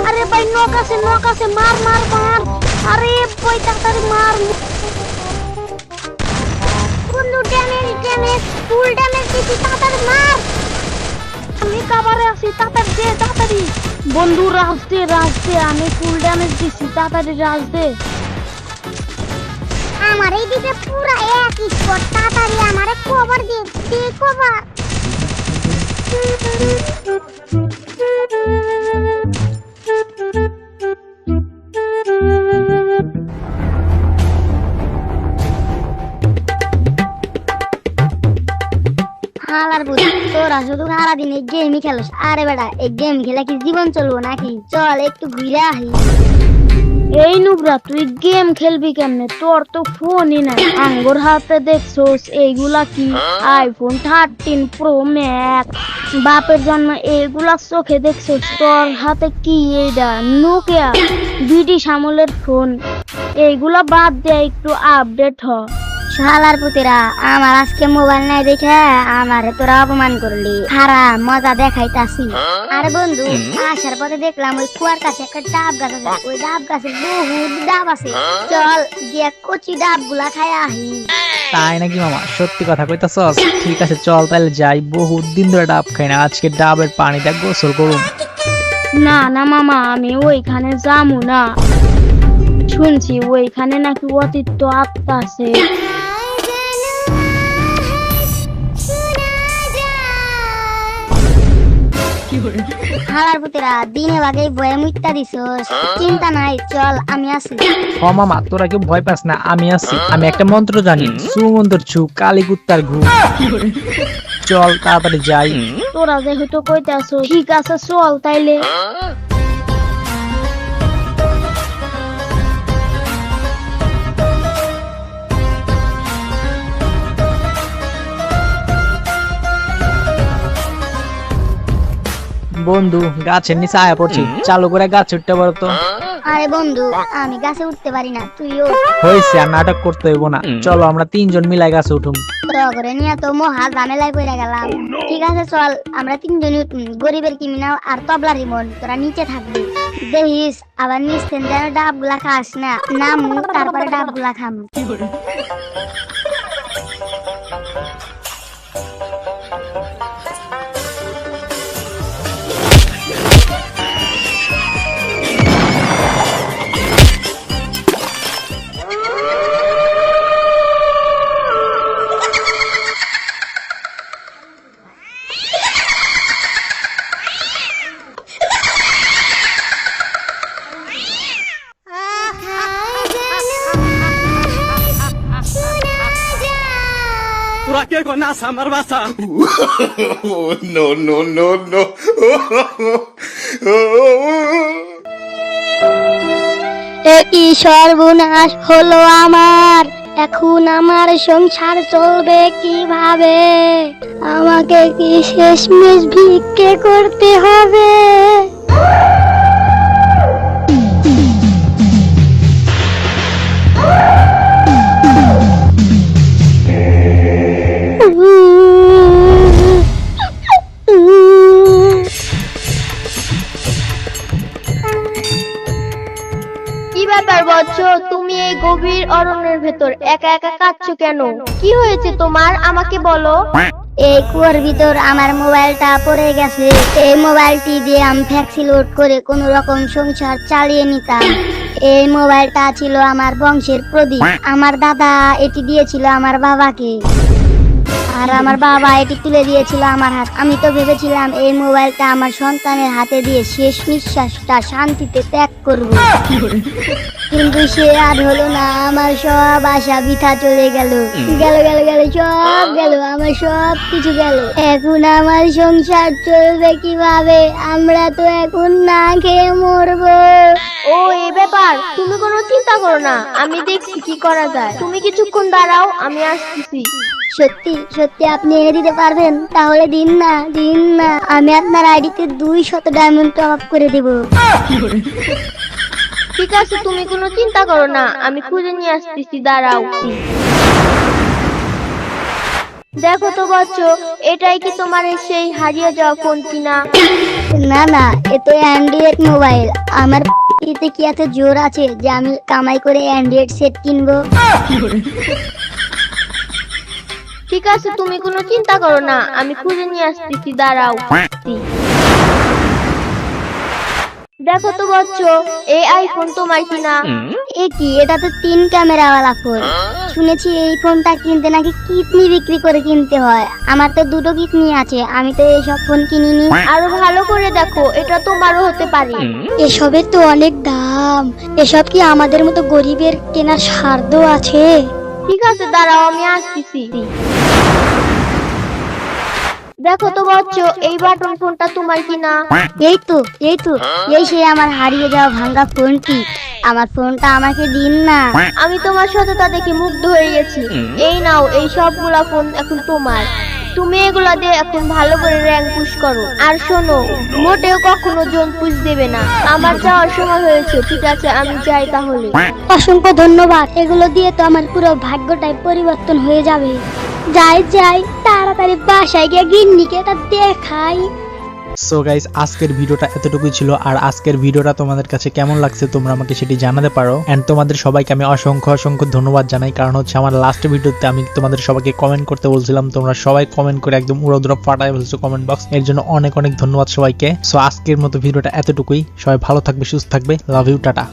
अरे भाई नौका से मार मार मार। अरे भाई ताकत मार। बंदू डैमेज फुल डैमेज দিছি তাড়াতাড়ি মার। আমি কভারে আছি তাড়াতাড়ি বন্ধু রাজ দে আমি ফুল ড্যামেজ দিছি তাড়াতাড়ি রাজ দে। আমার এইদিকে পুরো এক স্পট তাড়াতাড়ি আমারে কভার দে কভার। হালার বুঝি তোরা শুধু সারাদিন এই গেমই খেলোস। আরে বেটা এই গেম খেলে কি জীবন চলবো নাকি? চল একটু ঘুরে আসি। এই নুবরা তুই গেম খেলবি কেমনে? তোর তো ফোনই নাই। আঙ্গুর হাতে দেখছোস এইগুলা কি? IPhone 13 pro max. বাপের জন্য এইগুলা চোখে দেখছোস? তোর হাতে কি এইটা? নোকিয়া ব্রিটিশ আমলের ফোন। এইগুলা বাদ দে একটু আপডেট হ। শালার পুতেরা আমার আজকে মোবাইল নাই দেখে আমারে তোরা অপমান করলি। হারা মজা দেখাইতাছি। আরে বন্ধু আসার পথে দেখলাম ওই কুয়ার কাছে একটা ডাব গাছ আছে। ওই ডাব গাছে বহুত ডাব আছে। চল গিয়ে কচি ডাব গুলা খাই আহি। তাই নাকি মামা? সত্যি কথা কইতাছস? ঠিক আছে চল তাহলে যাই। বহুত দিন ধরে ডাব খাই না, আজকে ডাবের পানিতে গোসল করুম। না না মামা আমি ওইখানে যামু না। শুনছি ওইখানে নাকি অতীত আত্মা আছে। হালার পুতেরা দিনে ভাগে বয়ে মুইতা দিছস। চিন্তা নাই চল আমি আছি। ও মামা তোরা কেউ ভয় পাস না, আমি আছি। আমি একটা মন্ত্র জানি, সুমন্তর ছু কালী কুত্তার ঘু। চল তাড়াতাড়ি যাই। তোরা যেহেতু কইতাছ ঠিক আছে চল তাইলে। বন্ধু গাছের নিচে আয়া পড়ছি, চালু করে গাছ উঠতে পারো তো। আরে বন্ধু আমি গাছে উঠতে পারি না, তুইও। হয়েছে আর নাটক করতে হইব না, চলো আমরা তিনজন মিলাই গাছে উঠুম। করে নিয়ে তো মহা ঝামেলায় পড়ে গেলাম। ঠিক আছে চল আমরা তিনজনই উঠুম। গরিবের কিমিনাও আর তবলার রিমন তোরা নিচে থাকবি। দেখিস আবার নিচ থেকে যেন ডাব গুলা খাস না। নামু তারপরে ডাব গুলা খাম। No. কি সর্বনাশ হলো আমার। এখন আমার সংসার চলবে কিভাবে? আমাকে কি শেষমেশ ভিক্ষে করতে হবে? তুমি এই গভীর অরণ্যের ভেতর একা একা কাঁদছো কেন? কি হয়েছে তোমার আমাকে বলো। এই কুয়ার ভিতর আমার মোবাইলটা পড়ে গেছে। এই মোবাইলটি দিয়ে আমি ফ্যাক্সি লোড করে কোন রকম সংসার চালিয়ে নিতাম। এই মোবাইলটা ছিল আমার বংশের প্রদীপ। আমার দাদা এটি দিয়েছিল আমার বাবাকে। আর আমার বাবা এটি তুলে দিয়েছিল আমার হাত। আমি তো ভেবেছিলাম এই মোবাইলটা আমার সন্তানের হাতে দিয়ে শেষ নিঃশ্বাসটা শান্তিতে ত্যাগ করব, কিন্তু সে আর হলো না। আমার সব আশা বৃথা চলে গেল, গেল গেল গেল, সব গেল, আমার সব কিছু গেল। এখন আমার সংসার চলবে কিভাবে? আমরা তো এখন না খেয়ে মরবো। ও এই ব্যাপার, তুমি কোনো চিন্তা করো না, আমি দেখছি কি করা যায়। তুমি কিছুক্ষণ দাঁড়াও, আমি আসতেছি। সত্যি সত্যি আপনি এনে দিতে পারবেন? তাহলে দিন না, দিন না, আমি আপনার আইডিতে 200 ডায়মন্ড টপ আপ করে দেব। ঠিক আছে, তুমি কোনো চিন্তা করো না, আমি খুঁজে নিয়ে আসতেছি, দাঁড়াও। দেখো তো বাচ্চ, এটাই কি তোমার সেই হারিয়ে যাওয়া ফোন কিনা? না না, এ তো অ্যান্ড্রয়েড মোবাইল। আমার এতে কি এত জোর আছে যে আমি কামাই করে অ্যান্ড্রয়েড সেট কিনবো? ঠিক আছে, তুমি কোনো চিন্তা করো না, আমি খুঁজে নিয়ে আসতেছি, দাঁড়াও। দেখো তো বাচ্চ, এই আইফোন তোমার কিনা? এ কি, এটা তো 3 ক্যামেরাওয়ালা ফোন। শুনেছি এই ফোনটা কিনতে নাকি কিডনি বিক্রি করে কিনতে হয়। আমার তো 2টো কিডনি আছে, আমি তো এইসব ফোন কিনিনি। আরো ভালো করে দেখো, এটা তোমারও হতে পারে। এসবের তো অনেক দাম, এসব কি আমাদের মতো গরিবের কেনার সাধ্য আছে? ঠিক আছে, দাঁড়াও, আমি আসতেছি। দেখো তো বাচ্চ, এই বাটন ফোনটা তোমার কিনা? এই তো, এই তো, এই সেই আমার হারিয়ে যাওয়া ভাঙা ফোনটি। আমার ফোনটা আমাকে দিন না। আমি তোমার সততা দেখে মুগ্ধ হয়ে গেছি। এই নাও, এই সবগুলা ফোন এখন তোমার। তুমি এগুলা দিয়ে এখন ভালো করে র্যাঙ্ক পুশ করো। আর শোনো, মোটেও কখনো জোন পুশ দেবে না। আমার যাওয়ার সময় হয়েছে, ঠিক আছে, আমি যাই তাহলে। অসংখ্য ধন্যবাদ, এগুলো দিয়ে তো আমার পুরো ভাগ্যটাই পরিবর্তন হয়ে যাবে। যাই যাই, তাড়াতাড়ি বাসায় গিয়ে গিন্নিকে এটা দেখাই। সো গাইস, আজকের ভিডিওটা এতটুকুই ছিল। আর আজকের ভিডিওটা তোমাদের কাছে কেমন লাগছে তোমরা আমাকে সেটি জানাতে পারো। এন্ড তোমাদের সবাইকে আমি অসংখ্য অসংখ্য ধন্যবাদ জানাই, কারণ হচ্ছে আমার লাস্ট ভিডিওতে আমি তোমাদের সবাইকে কমেন্ট করতে বলছিলাম, তোমরা সবাই কমেন্ট করে একদম উড়োদুরা ফাটায় ফেলছো কমেন্ট বক্স। এর জন্য অনেক অনেক ধন্যবাদ সবাইকে। সো আজকের মতো ভিডিওটা এতটুকুই। সবাই ভালো থাকবে, সুস্থ থাকবে, লাভ ইউ, টাটা।